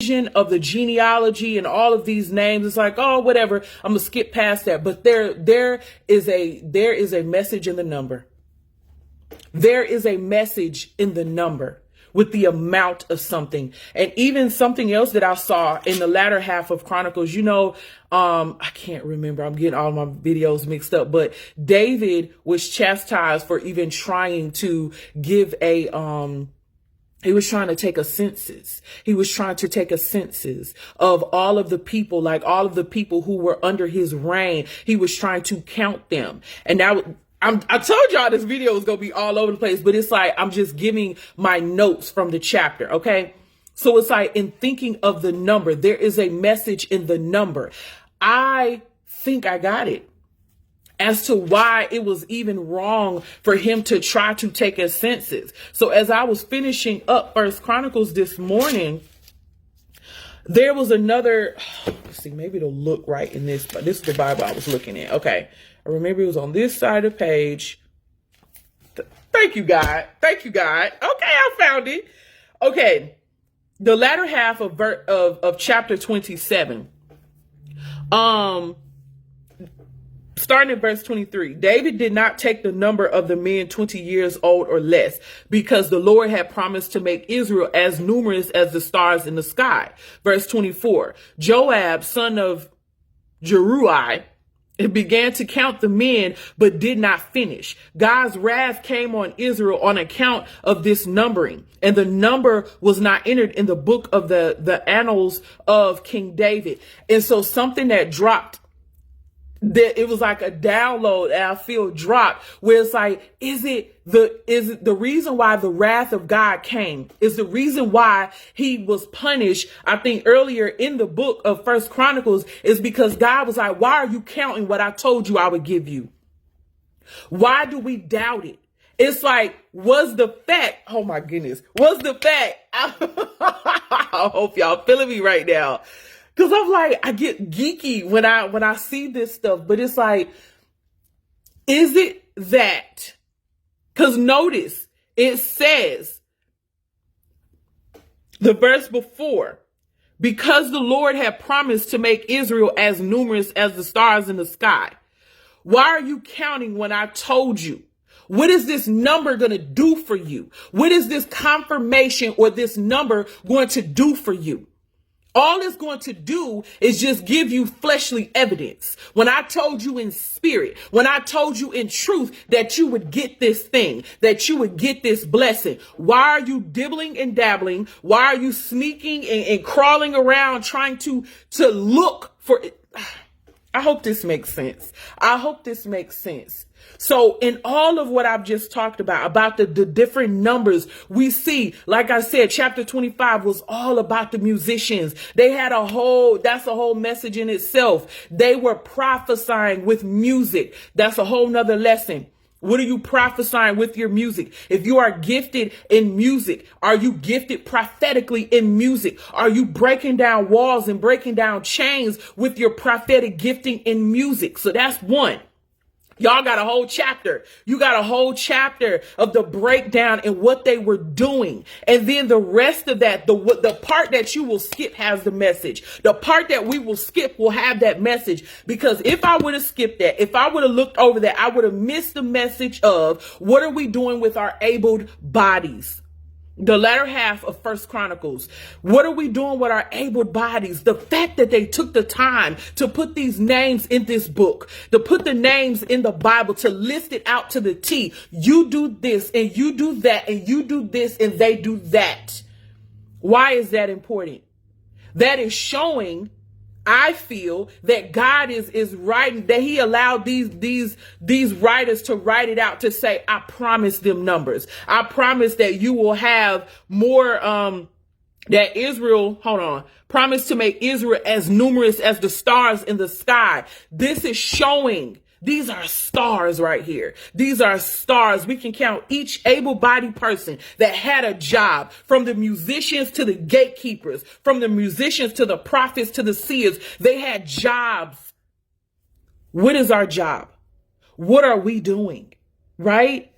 vision of the genealogy and all of these names. It's like, oh, whatever. I'm gonna skip past that. But there is a message in the number. There is a message in the number with the amount of something. And even something else that I saw in the latter half of Chronicles, I can't remember. I'm getting all my videos mixed up, but David was chastised for even trying to give he was trying to take a census. He was trying to take a census of all of the people, like all of the people who were under his reign. He was trying to count them. And now I told y'all this video was going to be all over the place, but it's like, I'm just giving my notes from the chapter. Okay. So it's like, in thinking of the number, there is a message in the number. I think I got it as to why it was even wrong for him to try to take a census. So as I was finishing up First Chronicles this morning, there was another, let's see, maybe it'll look right in this, but this is the Bible I was looking at. Okay. I remember it was on this side of the page. Thank you, God. Thank you, God. Okay, I found it. Okay. The latter half of chapter 27. Starting at verse 23, David did not take the number of the men 20 years old or less, because the Lord had promised to make Israel as numerous as the stars in the sky. Verse 24, Joab, son of Jeruai, began to count the men, but did not finish. God's wrath came on Israel on account of this numbering, and the number was not entered in the book of the annals of King David. And so something that dropped, that it was like a download that I feel dropped, where it's like, is it the reason why the wrath of God came? Is the reason why he was punished? I think earlier in the book of First Chronicles is because God was like, why are you counting what I told you I would give you? Why do we doubt it? It's like, was the fact, oh my goodness, was the fact, I hope y'all feeling me right now. Cause I'm like, I get geeky when I see this stuff, but it's like, is it that? Cause notice it says the verse before, because the Lord had promised to make Israel as numerous as the stars in the sky. Why are you counting when I told you? What is this number going to do for you? What is this confirmation or this number going to do for you? All it's going to do is just give you fleshly evidence. When I told you in spirit, when I told you in truth that you would get this thing, that you would get this blessing, why are you dibbling and dabbling? Why are you sneaking and crawling around trying to look for it? I hope this makes sense. I hope this makes sense. So in all of what I've just talked about the different numbers we see, like I said, chapter 25 was all about the musicians. They had that's a whole message in itself. They were prophesying with music. That's a whole nother lesson. What are you prophesying with your music? If you are gifted in music, are you gifted prophetically in music? Are you breaking down walls and breaking down chains with your prophetic gifting in music? So that's one. Y'all got a whole chapter. You got a whole chapter of the breakdown and what they were doing. And then the rest of that, the part that you will skip has the message. The part that we will skip will have that message. Because if I would have skipped that, if I would have looked over that, I would have missed the message of what are we doing with our abled bodies? The latter half of First Chronicles. What are we doing with our able bodies? The fact that they took the time to put these names in this book, to put the names in the Bible, to list it out to the T. You do this and you do that and you do this and they do that. Why is that important? That is showing, I feel, that God is writing, that he allowed these writers to write it out, to say, I promise them numbers. I promise that you will have more, that Israel, promise to make Israel as numerous as the stars in the sky. This is showing. These are stars right here. These are stars. We can count each able-bodied person that had a job, from the musicians to the gatekeepers, from the musicians to the prophets to the seers. They had jobs. What is our job? What are we doing? Right?